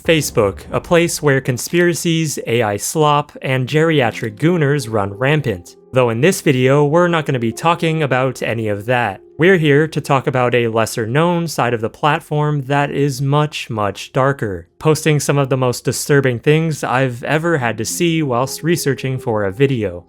Facebook, a place where conspiracies, AI slop, and geriatric gooners run rampant. Though in this video, we're not going to be talking about any of that. We're here to talk about a lesser known side of the platform that is much, much darker, posting some of the most disturbing things I've ever had to see whilst researching for a video.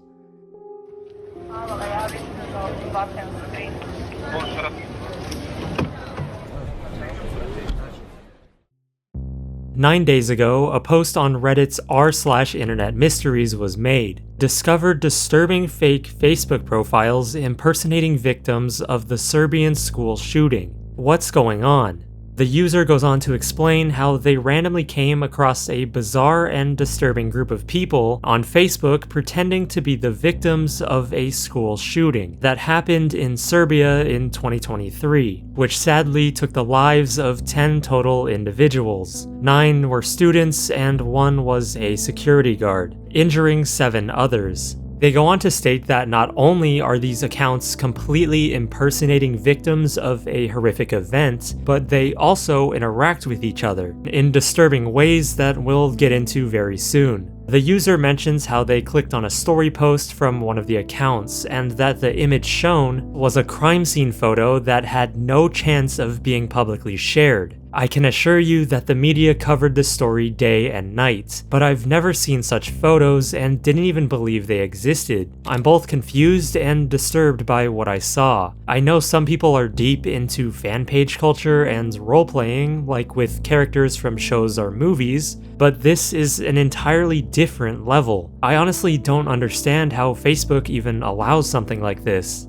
Nine days ago, a post on Reddit's r/internet mysteries was made. Discovered disturbing fake Facebook profiles impersonating victims of the Serbian school shooting. What's going on? The user goes on to explain how they randomly came across a bizarre and disturbing group of people on Facebook pretending to be the victims of a school shooting that happened in Serbia in 2023, which sadly took the lives of 10 total individuals. 9 were students and 1 was a security guard, injuring 7 others. They go on to state that not only are these accounts completely impersonating victims of a horrific event, but they also interact with each other in disturbing ways that we'll get into very soon. The user mentions how they clicked on a story post from one of the accounts and that the image shown was a crime scene photo that had no chance of being publicly shared. I can assure you that the media covered this story day and night, but I've never seen such photos and didn't even believe they existed. I'm both confused and disturbed by what I saw. I know some people are deep into fan page culture and role-playing, like with characters from shows or movies, but this is an entirely different level. I honestly don't understand how Facebook even allows something like this.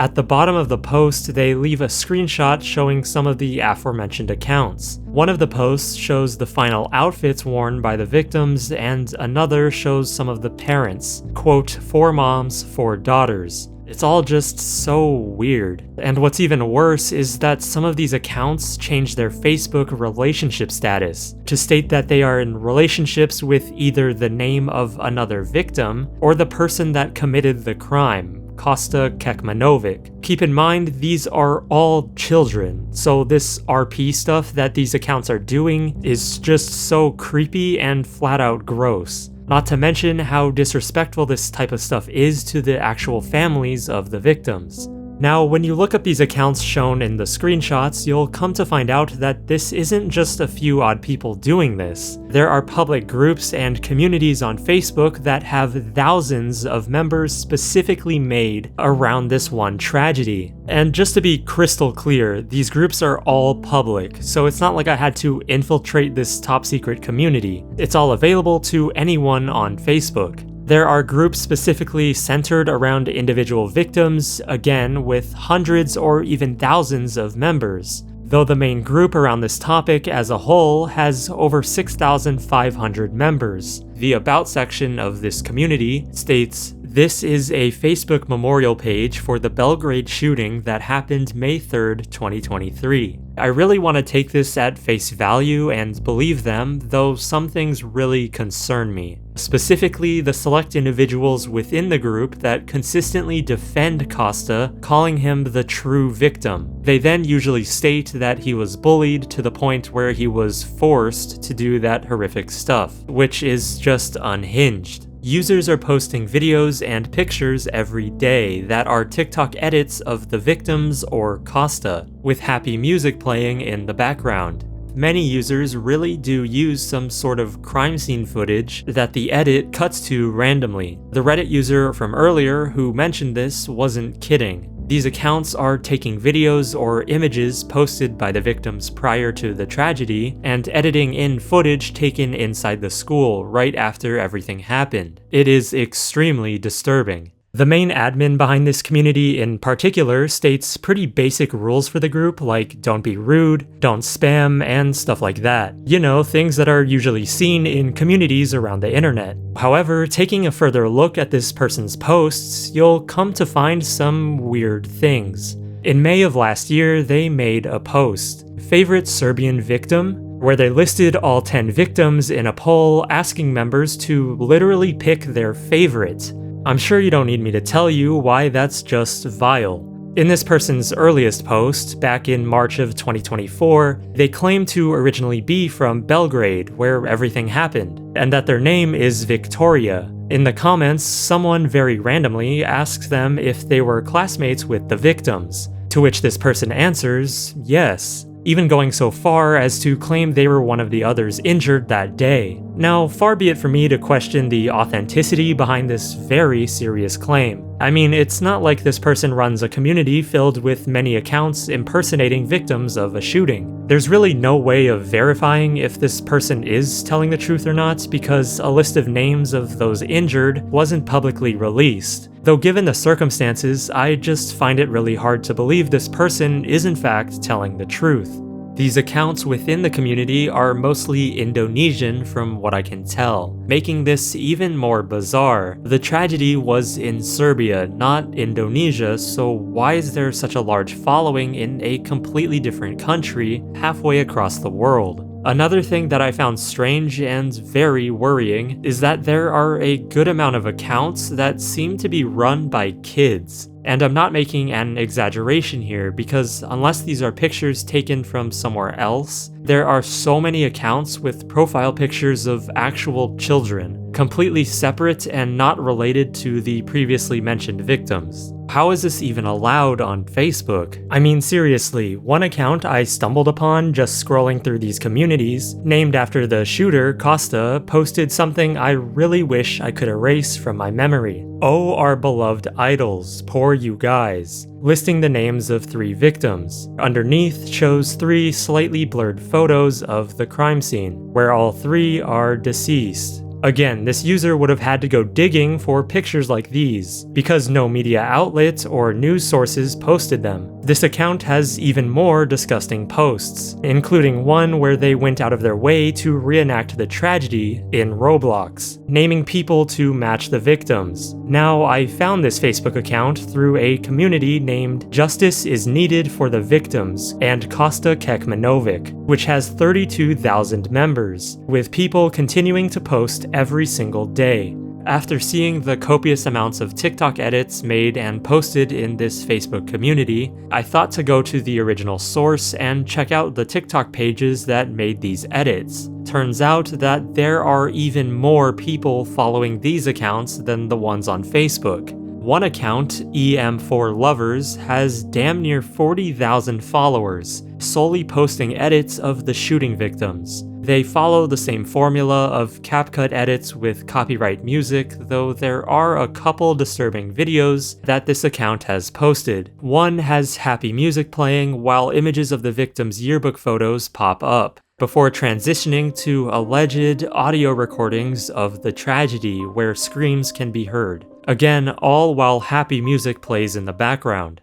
At the bottom of the post, they leave a screenshot showing some of the aforementioned accounts. One of the posts shows the final outfits worn by the victims, and another shows some of the parents. Quote, 4 moms, 4 daughters. It's all just so weird. And what's even worse is that some of these accounts change their Facebook relationship status to state that they are in relationships with either the name of another victim or the person that committed the crime. Kosta Kekmanovic. Keep in mind, these are all children, so this RP stuff that these accounts are doing is just so creepy and flat out gross. Not to mention how disrespectful this type of stuff is to the actual families of the victims. Now, when you look up these accounts shown in the screenshots, you'll come to find out that this isn't just a few odd people doing this. There are public groups and communities on Facebook that have thousands of members specifically made around this one tragedy. And just to be crystal clear, these groups are all public, so it's not like I had to infiltrate this top secret community. It's all available to anyone on Facebook. There are groups specifically centered around individual victims, again with hundreds or even thousands of members, though the main group around this topic as a whole has over 6,500 members. The About section of this community states, "This is a Facebook memorial page for the Belgrade shooting that happened May 3rd, 2023. I really want to take this at face value and believe them, though some things really concern me. Specifically, the select individuals within the group that consistently defend Kosta, calling him the true victim. They then usually state that he was bullied to the point where he was forced to do that horrific stuff, which is just unhinged. Users are posting videos and pictures every day that are TikTok edits of the victims or Kosta, with happy music playing in the background. Many users really do use some sort of crime scene footage that the edit cuts to randomly. The Reddit user from earlier who mentioned this wasn't kidding. These accounts are taking videos or images posted by the victims prior to the tragedy and editing in footage taken inside the school right after everything happened. It is extremely disturbing. The main admin behind this community in particular states pretty basic rules for the group, like don't be rude, don't spam, and stuff like that. You know, things that are usually seen in communities around the internet. However, taking a further look at this person's posts, you'll come to find some weird things. In May of last year, they made a post, "Favorite Serbian victim?" where they listed all 10 victims in a poll asking members to literally pick their favorite. I'm sure you don't need me to tell you why that's just vile. In this person's earliest post, back in March of 2024, they claim to originally be from Belgrade, where everything happened, and that their name is Victoria. In the comments, someone very randomly asks them if they were classmates with the victims, to which this person answers, yes, even going so far as to claim they were one of the others injured that day. Now, far be it for me to question the authenticity behind this very serious claim. I mean, it's not like this person runs a community filled with many accounts impersonating victims of a shooting. There's really no way of verifying if this person is telling the truth or not, because a list of names of those injured wasn't publicly released. Though given the circumstances, I just find it really hard to believe this person is in fact telling the truth. These accounts within the community are mostly Indonesian from what I can tell, making this even more bizarre. The tragedy was in Serbia, not Indonesia, so why is there such a large following in a completely different country halfway across the world? Another thing that I found strange and very worrying is that there are a good amount of accounts that seem to be run by kids. And I'm not making an exaggeration here, because unless these are pictures taken from somewhere else, there are so many accounts with profile pictures of actual children, completely separate and not related to the previously mentioned victims. How is this even allowed on Facebook? I mean, seriously, one account I stumbled upon just scrolling through these communities, named after the shooter, Costa, posted something I really wish I could erase from my memory. Oh, our beloved idols, poor you guys. Listing the names of 3 victims. Underneath shows 3 slightly blurred photos of the crime scene, where all 3 are deceased. Again, this user would have had to go digging for pictures like these, because no media outlet or news sources posted them. This account has even more disgusting posts, including one where they went out of their way to reenact the tragedy in Roblox, naming people to match the victims. Now, I found this Facebook account through a community named Justice is Needed for the Victims and Kosta Kekmanovic, which has 32,000 members, with people continuing to post every single day. After seeing the copious amounts of TikTok edits made and posted in this Facebook community, I thought to go to the original source and check out the TikTok pages that made these edits. Turns out that there are even more people following these accounts than the ones on Facebook. One account, EM4Lovers, has damn near 40,000 followers, solely posting edits of the shooting victims. They follow the same formula of CapCut edits with copyright music, though there are a couple disturbing videos that this account has posted. One has happy music playing while images of the victims' yearbook photos pop up, before transitioning to alleged audio recordings of the tragedy where screams can be heard. Again, all while happy music plays in the background.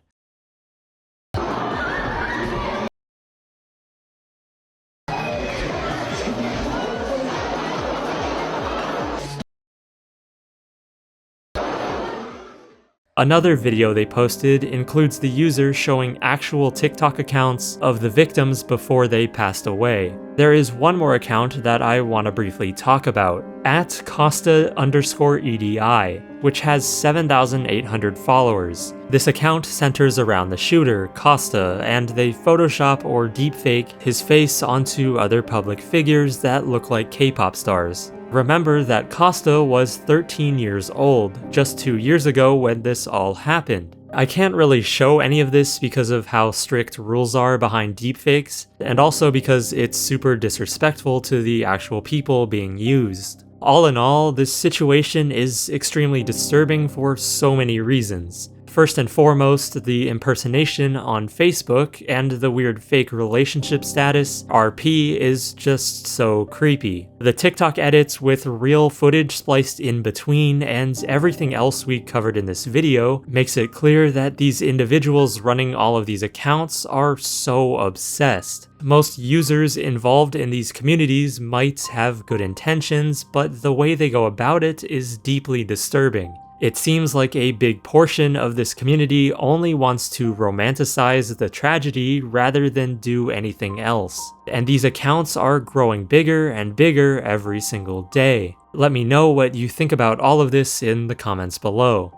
Another video they posted includes the user showing actual TikTok accounts of the victims before they passed away. There is one more account that I want to briefly talk about, @Costa_EDI, which has 7,800 followers. This account centers around the shooter, Costa, and they Photoshop or deepfake his face onto other public figures that look like K-pop stars. Remember that Costa was 13 years old, just 2 years ago when this all happened. I can't really show any of this because of how strict rules are behind deepfakes, and also because it's super disrespectful to the actual people being used. All in all, this situation is extremely disturbing for so many reasons. First and foremost, the impersonation on Facebook and the weird fake relationship status, RP, is just so creepy. The TikTok edits with real footage spliced in between and everything else we covered in this video makes it clear that these individuals running all of these accounts are so obsessed. Most users involved in these communities might have good intentions, but the way they go about it is deeply disturbing. It seems like a big portion of this community only wants to romanticize the tragedy rather than do anything else. And these accounts are growing bigger and bigger every single day. Let me know what you think about all of this in the comments below.